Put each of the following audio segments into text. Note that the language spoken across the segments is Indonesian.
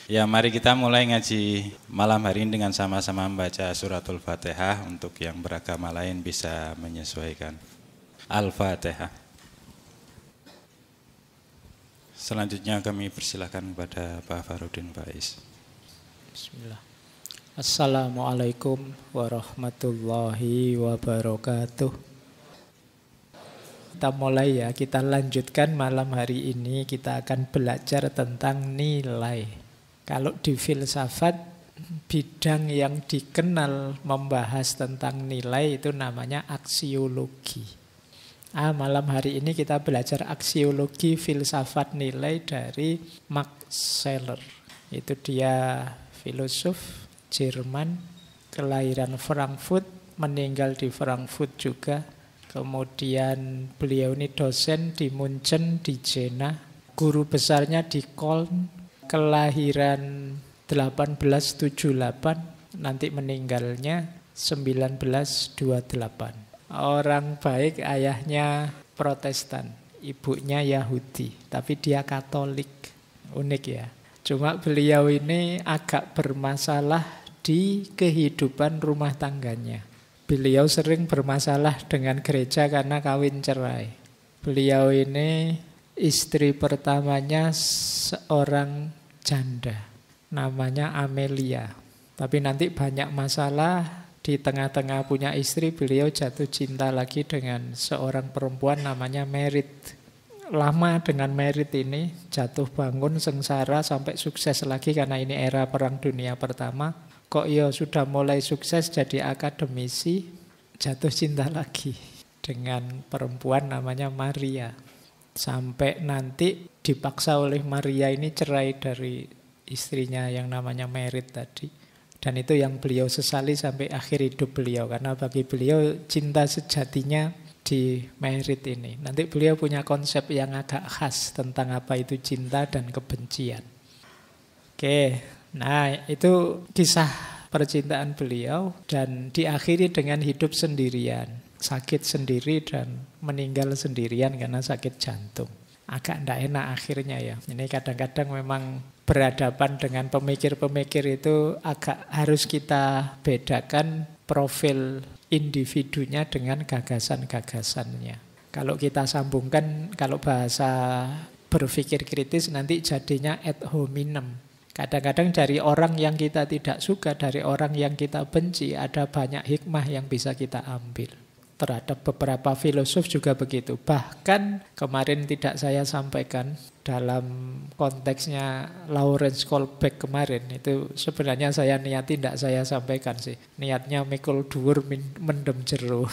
Ya, mari kita mulai ngaji malam hari ini dengan sama-sama membaca suratul Fatihah. Untuk yang beragama lain bisa menyesuaikan. Al-Fatihah. Selanjutnya kami persilakan kepada Pak Farudin Faiz. Bismillah. Assalamualaikum warahmatullahi wabarakatuh. Kita mulai ya, kita lanjutkan malam hari ini. Kita akan belajar tentang nilai. Kalau di filsafat, bidang yang dikenal membahas tentang nilai itu namanya aksiologi. Malam hari ini kita belajar aksiologi filsafat nilai dari Max Scheler. Itu dia filosof Jerman, kelahiran Frankfurt, meninggal di Frankfurt juga. Kemudian beliau ini dosen di Munchen, di Jena. Guru besarnya di Köln. Kelahiran 1878, nanti meninggalnya 1928. Orang baik, ayahnya Protestan, ibunya Yahudi, tapi dia Katolik. Unik ya. Cuma beliau ini agak bermasalah di kehidupan rumah tangganya. Beliau sering bermasalah dengan gereja karena kawin cerai. Beliau ini istri pertamanya seorang janda, namanya Amelia. Tapi nanti banyak masalah, di tengah-tengah punya istri, beliau jatuh cinta lagi dengan seorang perempuan namanya Merit. Lama dengan Merit ini, jatuh bangun sengsara sampai sukses lagi karena ini era Perang Dunia Pertama. Kok ya sudah mulai sukses jadi akademisi, jatuh cinta lagi dengan perempuan namanya Maria. Sampai nanti dipaksa oleh Maria ini cerai dari istrinya yang namanya Merit tadi. Dan itu yang beliau sesali sampai akhir hidup beliau. Karena bagi beliau cinta sejatinya di Merit ini. Nanti beliau punya konsep yang agak khas tentang apa itu cinta dan kebencian. Oke, nah itu kisah percintaan beliau. Dan diakhiri dengan hidup sendirian. Sakit sendiri dan meninggal sendirian karena sakit jantung. Agak tidak enak akhirnya ya. Ini kadang-kadang memang berhadapan dengan pemikir-pemikir itu agak harus kita bedakan profil individunya dengan gagasan-gagasannya. Kalau kita sambungkan, kalau bahasa berpikir kritis nanti jadinya ad hominem. Kadang-kadang dari orang yang kita tidak suka, dari orang yang kita benci, ada banyak hikmah yang bisa kita ambil. Terhadap beberapa filosof juga begitu. Bahkan kemarin tidak saya sampaikan dalam konteksnya Lawrence Kohlbeck kemarin. Itu sebenarnya saya niati tidak saya sampaikan sih. Niatnya mikul dhuwur mendem jero.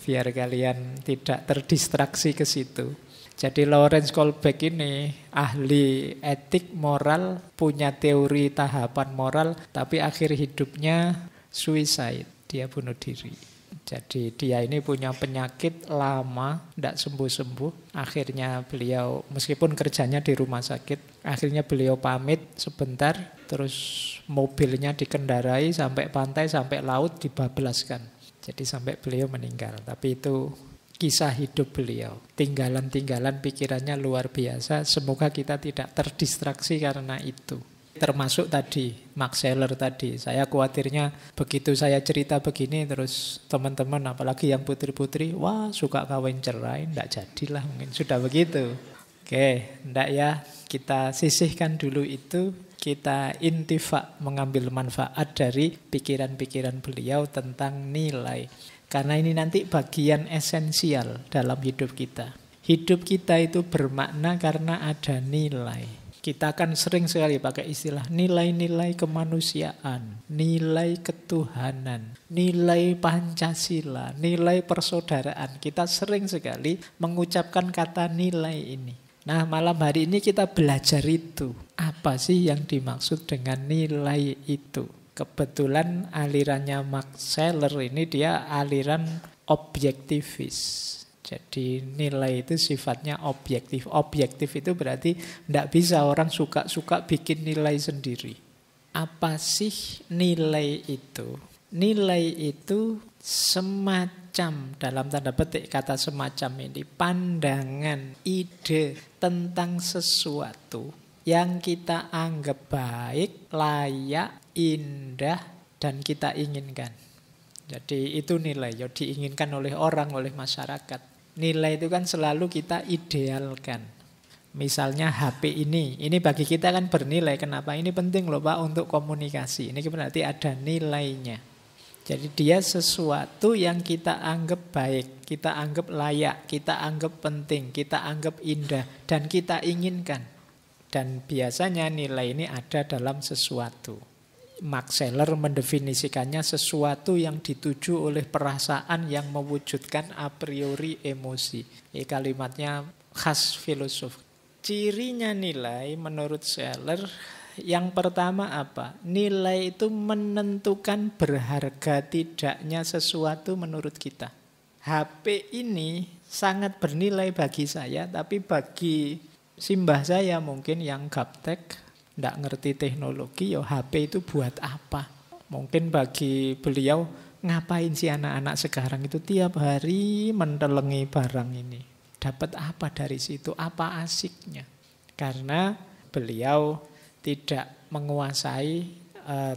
Biar kalian tidak terdistraksi ke situ. Jadi Lawrence Kohlbeck ini ahli etik moral, punya teori tahapan moral, tapi akhir hidupnya suicide. Dia bunuh diri. Jadi dia ini punya penyakit lama, tidak sembuh-sembuh. Akhirnya beliau, meskipun kerjanya di rumah sakit, akhirnya beliau pamit sebentar, terus mobilnya dikendarai sampai pantai, sampai laut, dibablaskan. Jadi sampai beliau meninggal. Tapi itu kisah hidup beliau. Tinggalan-tinggalan pikirannya luar biasa. Semoga kita tidak terdistraksi karena itu. Termasuk tadi, Max Scheler tadi. Saya khawatirnya begitu saya cerita begini, terus teman-teman, apalagi yang putri-putri, wah suka kawin cerai, enggak jadilah, mungkin sudah begitu. Oke, enggak ya, kita sisihkan dulu itu, kita intifak, mengambil manfaat dari pikiran-pikiran beliau tentang nilai. Karena ini nanti bagian esensial dalam hidup kita. Hidup kita itu bermakna karena ada nilai. Kita akan sering sekali pakai istilah nilai-nilai kemanusiaan, nilai ketuhanan, nilai Pancasila, nilai persaudaraan. Kita sering sekali mengucapkan kata nilai ini. Nah, malam hari ini kita belajar itu. Apa sih yang dimaksud dengan nilai itu? Kebetulan alirannya Max Scheler ini dia aliran objektivis. Jadi nilai itu sifatnya objektif. Objektif itu berarti tidak bisa orang suka-suka bikin nilai sendiri. Apa sih nilai itu? Nilai itu semacam, dalam tanda petik kata semacam ini, pandangan, ide tentang sesuatu yang kita anggap baik, layak, indah, dan kita inginkan. Jadi itu nilai yang diinginkan oleh orang, oleh masyarakat. Nilai itu kan selalu kita idealkan. Misalnya HP ini bagi kita kan bernilai. Kenapa? Ini penting loh Pak untuk komunikasi. Ini berarti ada nilainya. Jadi dia sesuatu yang kita anggap baik, kita anggap layak, kita anggap penting, kita anggap indah, dan kita inginkan. Dan biasanya nilai ini ada dalam sesuatu. Max Scheler mendefinisikannya sesuatu yang dituju oleh perasaan yang mewujudkan a priori emosi. Ini kalimatnya khas filosof. Cirinya nilai menurut Scheler, yang pertama apa? Nilai itu menentukan berharga tidaknya sesuatu menurut kita. HP ini sangat bernilai bagi saya, tapi bagi simbah saya mungkin yang gaptek, tidak ngerti teknologi, ya HP itu buat apa? Mungkin bagi beliau, ngapain sih anak-anak sekarang itu tiap hari mentelengi barang ini? Dapat apa dari situ? Apa asiknya? Karena beliau tidak menguasai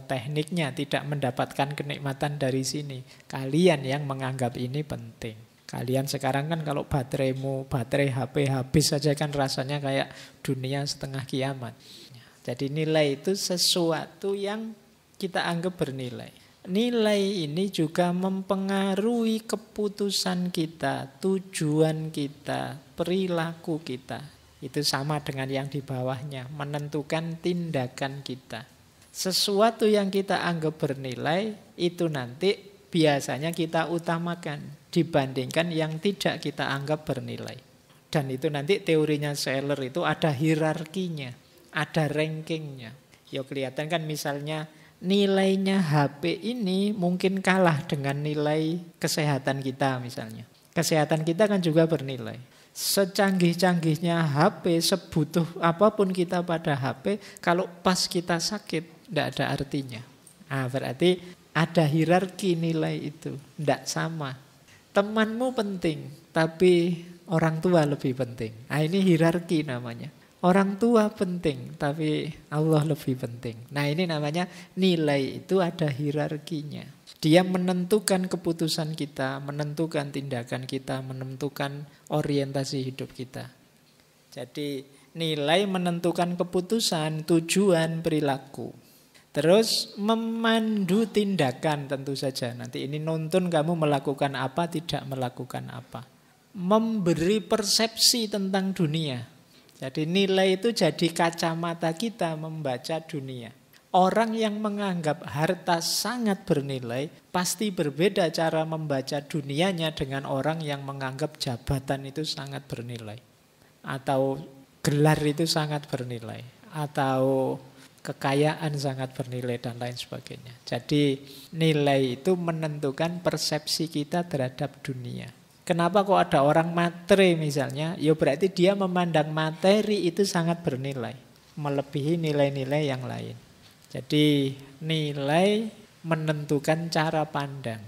tekniknya, tidak mendapatkan kenikmatan dari sini. Kalian yang menganggap ini penting. Kalian sekarang kan kalau baterai HP habis saja kan rasanya kayak dunia setengah kiamat. Jadi nilai itu sesuatu yang kita anggap bernilai. Nilai ini juga mempengaruhi keputusan kita, tujuan kita, perilaku kita. Itu sama dengan yang di bawahnya, menentukan tindakan kita. Sesuatu yang kita anggap bernilai, itu nanti biasanya kita utamakan dibandingkan yang tidak kita anggap bernilai. Dan itu nanti teorinya Scheler itu ada hierarkinya, ada rankingnya. Ya kelihatan kan misalnya nilainya HP ini mungkin kalah dengan nilai kesehatan kita misalnya. Kesehatan kita kan juga bernilai. Secanggih-canggihnya HP, sebutuh apapun kita pada HP, kalau pas kita sakit, tidak ada artinya. Nah, berarti ada hierarki nilai itu, tidak sama. Temanmu penting, tapi orang tua lebih penting. Nah, ini hierarki namanya. Orang tua penting, tapi Allah lebih penting. Nah, ini namanya nilai itu ada hierarkinya. Dia menentukan keputusan kita, menentukan tindakan kita, menentukan orientasi hidup kita. Jadi nilai menentukan keputusan, tujuan, perilaku. Terus memandu tindakan tentu saja. Nanti ini nuntun kamu melakukan apa, tidak melakukan apa. Memberi persepsi tentang dunia. Jadi nilai itu jadi kacamata kita membaca dunia. Orang yang menganggap harta sangat bernilai pasti berbeda cara membaca dunianya dengan orang yang menganggap jabatan itu sangat bernilai. Atau gelar itu sangat bernilai. Atau kekayaan sangat bernilai dan lain sebagainya. Jadi nilai itu menentukan persepsi kita terhadap dunia. Kenapa kok ada orang matre misalnya? Ya berarti dia memandang materi itu sangat bernilai. Melebihi nilai-nilai yang lain. Jadi nilai menentukan cara pandang.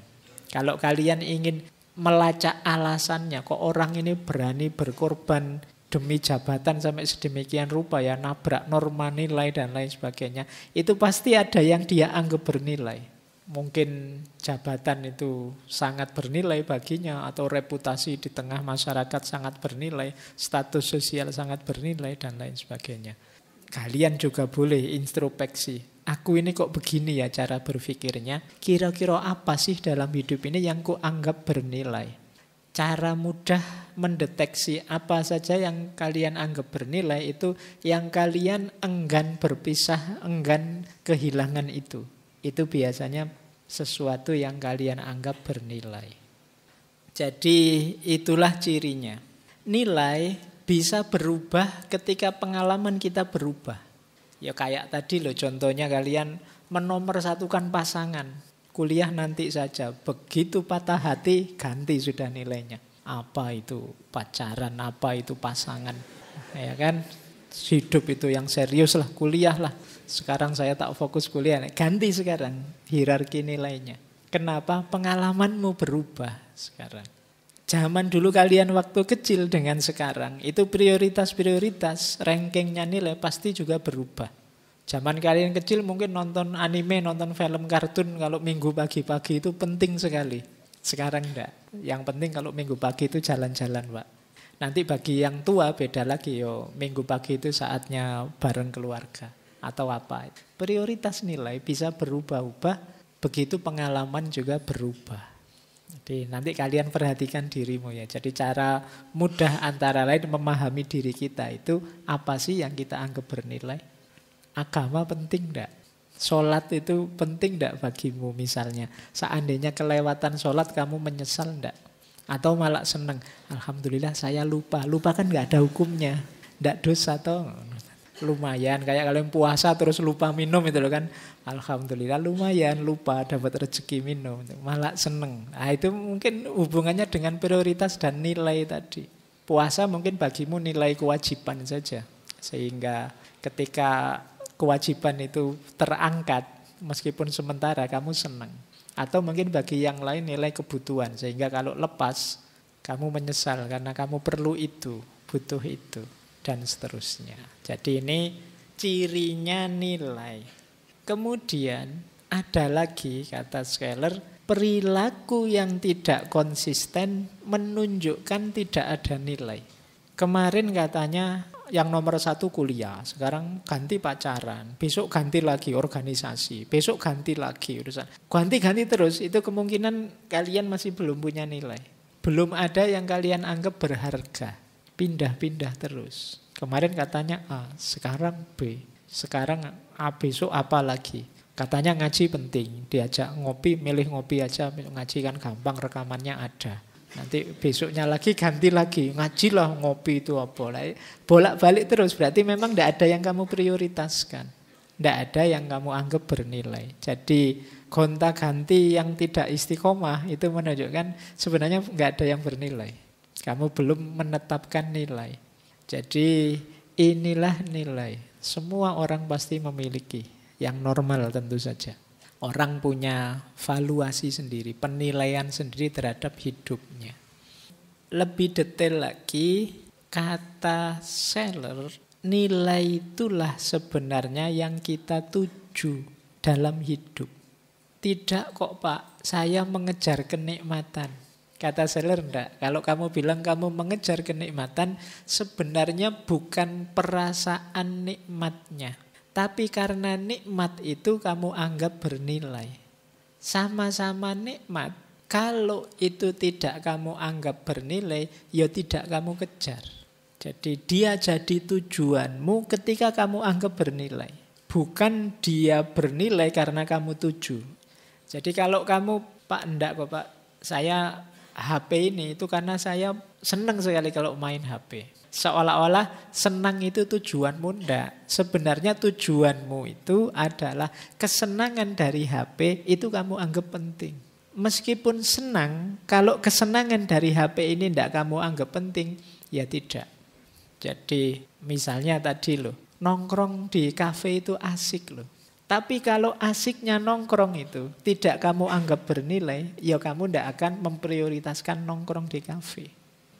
Kalau kalian ingin melacak alasannya, kok orang ini berani berkorban demi jabatan sampai sedemikian rupa ya, nabrak norma nilai dan lain sebagainya. Itu pasti ada yang dia anggap bernilai. Mungkin jabatan itu sangat bernilai baginya, atau reputasi di tengah masyarakat sangat bernilai, status sosial sangat bernilai dan lain sebagainya. Kalian juga boleh introspeksi. Aku ini kok begini ya cara berpikirnya. Kira-kira apa sih dalam hidup ini yang ku anggap bernilai? Cara mudah mendeteksi apa saja yang kalian anggap bernilai itu yang kalian enggan berpisah, enggan kehilangan itu. Itu biasanya sesuatu yang kalian anggap bernilai. Jadi itulah cirinya. Nilai bisa berubah ketika pengalaman kita berubah. Ya kayak tadi loh contohnya kalian menomorsatukan pasangan. Kuliah nanti saja. Begitu patah hati ganti sudah nilainya. Apa itu pacaran, apa itu pasangan. Ya kan? Hidup itu yang serius lah, kuliah lah. Sekarang saya tak fokus kuliah. Ganti sekarang hierarki nilainya. Kenapa? Pengalamanmu berubah sekarang. Zaman dulu kalian waktu kecil dengan sekarang, itu prioritas-prioritas, rankingnya nilai pasti juga berubah. Zaman kalian kecil mungkin nonton anime, nonton film kartun, kalau minggu pagi-pagi itu penting sekali. Sekarang enggak. Yang penting kalau minggu pagi itu jalan-jalan, Pak. Nanti bagi yang tua beda lagi, yo. Minggu pagi itu saatnya bareng keluarga. Atau apa. Prioritas nilai bisa berubah-ubah, begitu pengalaman juga berubah. Jadi nanti kalian perhatikan dirimu ya. Jadi cara mudah antara lain memahami diri kita itu apa sih yang kita anggap bernilai? Agama penting enggak? Sholat itu penting enggak bagimu misalnya? Seandainya kelewatan sholat kamu menyesal enggak? Atau malah senang? Alhamdulillah saya lupa. Lupa kan enggak ada hukumnya. Enggak dosa toh. Lumayan, kayak kalian puasa terus lupa minum itu loh kan. Alhamdulillah lumayan lupa dapat rezeki minum. Malah seneng. Nah itu mungkin hubungannya dengan prioritas dan nilai tadi. Puasa mungkin bagimu nilai kewajiban saja. Sehingga ketika kewajiban itu terangkat, meskipun sementara kamu senang. Atau mungkin bagi yang lain nilai kebutuhan. Sehingga kalau lepas, kamu menyesal karena kamu perlu itu, butuh itu. Dan seterusnya. Jadi ini cirinya nilai. Kemudian ada lagi kata Scheller, perilaku yang tidak konsisten menunjukkan tidak ada nilai. Kemarin katanya yang nomor 1 kuliah, sekarang ganti pacaran, besok ganti lagi organisasi, besok ganti lagi urusan. Ganti-ganti terus, itu kemungkinan kalian masih belum punya nilai. Belum ada yang kalian anggap berharga. Pindah-pindah terus. Kemarin katanya A, sekarang B. Sekarang A, besok apa lagi. Katanya ngaji penting. Diajak ngopi, milih ngopi aja. Ngaji kan gampang, rekamannya ada. Nanti besoknya lagi ganti lagi. Ngajilah ngopi itu apa. Bolak-balik terus. Berarti memang tidak ada yang kamu prioritaskan. Tidak ada yang kamu anggap bernilai. Jadi gonta-ganti yang tidak istiqomah itu menunjukkan sebenarnya nggak ada yang bernilai. Kamu belum menetapkan nilai. Jadi inilah nilai. Semua orang pasti memiliki. Yang normal tentu saja. Orang punya valuasi sendiri, penilaian sendiri terhadap hidupnya. Lebih detail lagi, kata Scheller, nilai itulah sebenarnya yang kita tuju dalam hidup. Tidak kok Pak, saya mengejar kenikmatan. Kata Scheller enggak. Kalau kamu bilang kamu mengejar kenikmatan, sebenarnya bukan perasaan nikmatnya. Tapi karena nikmat itu kamu anggap bernilai. Sama-sama nikmat. Kalau itu tidak kamu anggap bernilai, ya tidak kamu kejar. Jadi dia jadi tujuanmu ketika kamu anggap bernilai. Bukan dia bernilai karena kamu tuju. Jadi kalau kamu, Pak enggak kok Pak, saya HP ini itu karena saya senang sekali kalau main HP. Seolah-olah senang itu tujuanmu, enggak. Sebenarnya tujuanmu itu adalah kesenangan dari HP itu kamu anggap penting. Meskipun senang, kalau kesenangan dari HP ini enggak kamu anggap penting, ya tidak. Jadi misalnya tadi loh, nongkrong di kafe itu asik loh. Tapi kalau asiknya nongkrong itu tidak kamu anggap bernilai, ya kamu tidak akan memprioritaskan nongkrong di kafe.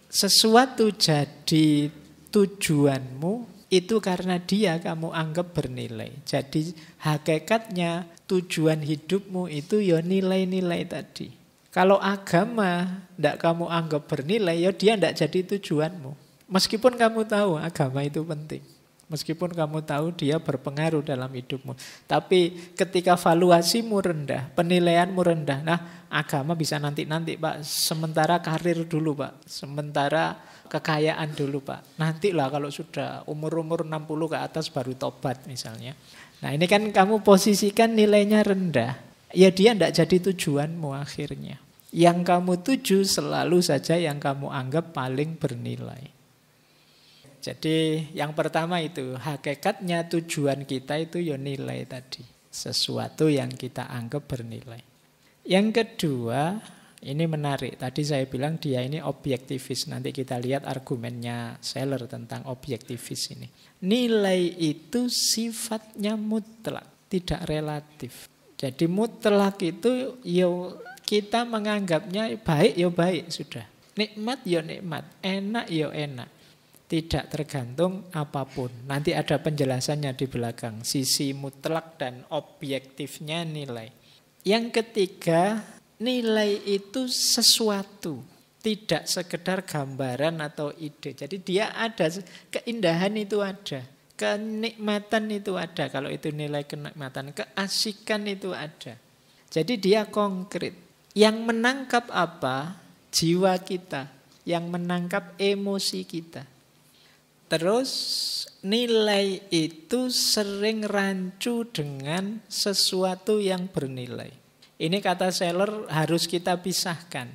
Sesuatu jadi tujuanmu itu karena dia kamu anggap bernilai. Jadi hakikatnya tujuan hidupmu itu ya nilai-nilai tadi. Kalau agama tidak kamu anggap bernilai, ya dia tidak jadi tujuanmu. Meskipun kamu tahu agama itu penting. Meskipun kamu tahu dia berpengaruh dalam hidupmu. Tapi ketika valuasimu rendah, penilaianmu rendah. Nah, agama bisa nanti-nanti Pak. Sementara karir dulu Pak. Sementara kekayaan dulu Pak. Nantilah kalau sudah umur-umur 60 ke atas baru tobat misalnya. Nah ini kan kamu posisikan nilainya rendah. Ya dia tidak jadi tujuanmu akhirnya. Yang kamu tuju selalu saja yang kamu anggap paling bernilai. Jadi yang pertama itu hakikatnya tujuan kita itu ya nilai tadi. Sesuatu yang kita anggap bernilai. Yang kedua ini menarik. Tadi saya bilang dia ini objektivis. Nanti kita lihat argumennya Scheller tentang objektivis ini. Nilai itu sifatnya mutlak, tidak relatif. Jadi mutlak itu ya kita menganggapnya baik ya baik sudah. Nikmat ya nikmat, enak ya enak. Tidak tergantung apapun. Nanti ada penjelasannya di belakang. Sisi mutlak dan objektifnya nilai. Yang ketiga, nilai itu sesuatu. Tidak sekedar gambaran atau ide. Jadi dia ada, keindahan itu ada. Kenikmatan itu ada. Kalau itu nilai kenikmatan. Keasikan itu ada. Jadi dia konkret. Yang menangkap apa? Jiwa kita. Yang menangkap emosi kita. Terus nilai itu sering rancu dengan sesuatu yang bernilai. Ini kata Seller harus kita pisahkan.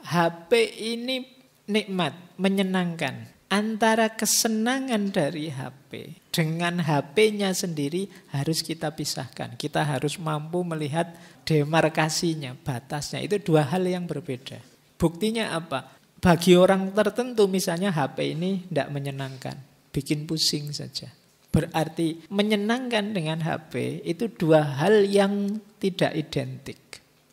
HP ini nikmat, menyenangkan. Antara kesenangan dari HP dengan HP-nya sendiri harus kita pisahkan. Kita harus mampu melihat demarkasinya, batasnya. Itu dua hal yang berbeda. Buktinya apa? Bagi orang tertentu misalnya HP ini tidak menyenangkan, bikin pusing saja. Berarti menyenangkan dengan HP itu dua hal yang tidak identik.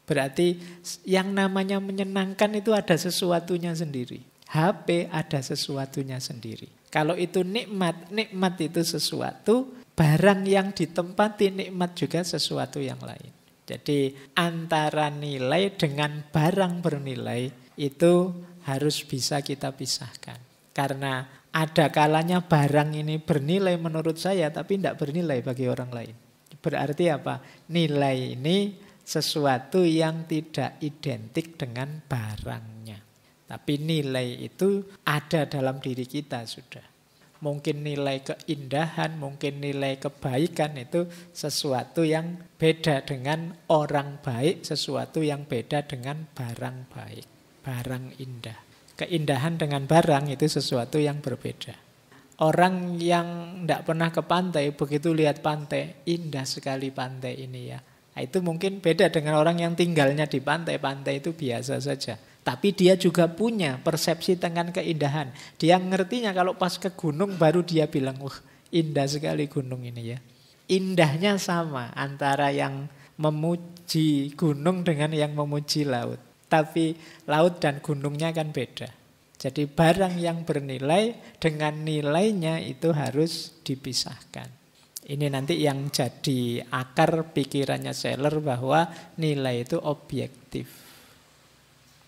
Berarti yang namanya menyenangkan itu ada sesuatunya sendiri. HP ada sesuatunya sendiri. Kalau itu nikmat, nikmat itu sesuatu, barang yang ditempati nikmat juga sesuatu yang lain. Jadi antara nilai dengan barang bernilai itu harus bisa kita pisahkan. Karena ada kalanya barang ini bernilai menurut saya tapi tidak bernilai bagi orang lain. Berarti apa? Nilai ini sesuatu yang tidak identik dengan barangnya. Tapi nilai itu ada dalam diri kita sudah. Mungkin nilai keindahan, mungkin nilai kebaikan itu sesuatu yang beda dengan orang baik, sesuatu yang beda dengan barang baik, barang indah. Keindahan dengan barang itu sesuatu yang berbeda. Orang yang tidak pernah ke pantai, begitu lihat pantai, indah sekali pantai ini ya. Nah, itu mungkin beda dengan orang yang tinggalnya di pantai. Pantai itu biasa saja. Tapi dia juga punya persepsi tentang keindahan. Dia ngertinya kalau pas ke gunung baru dia bilang, wah indah sekali gunung ini ya. Indahnya sama antara yang memuji gunung dengan yang memuji laut. Tapi laut dan gunungnya kan beda. Jadi barang yang bernilai dengan nilainya itu harus dipisahkan. Ini nanti yang jadi akar pikirannya Seller bahwa nilai itu objektif.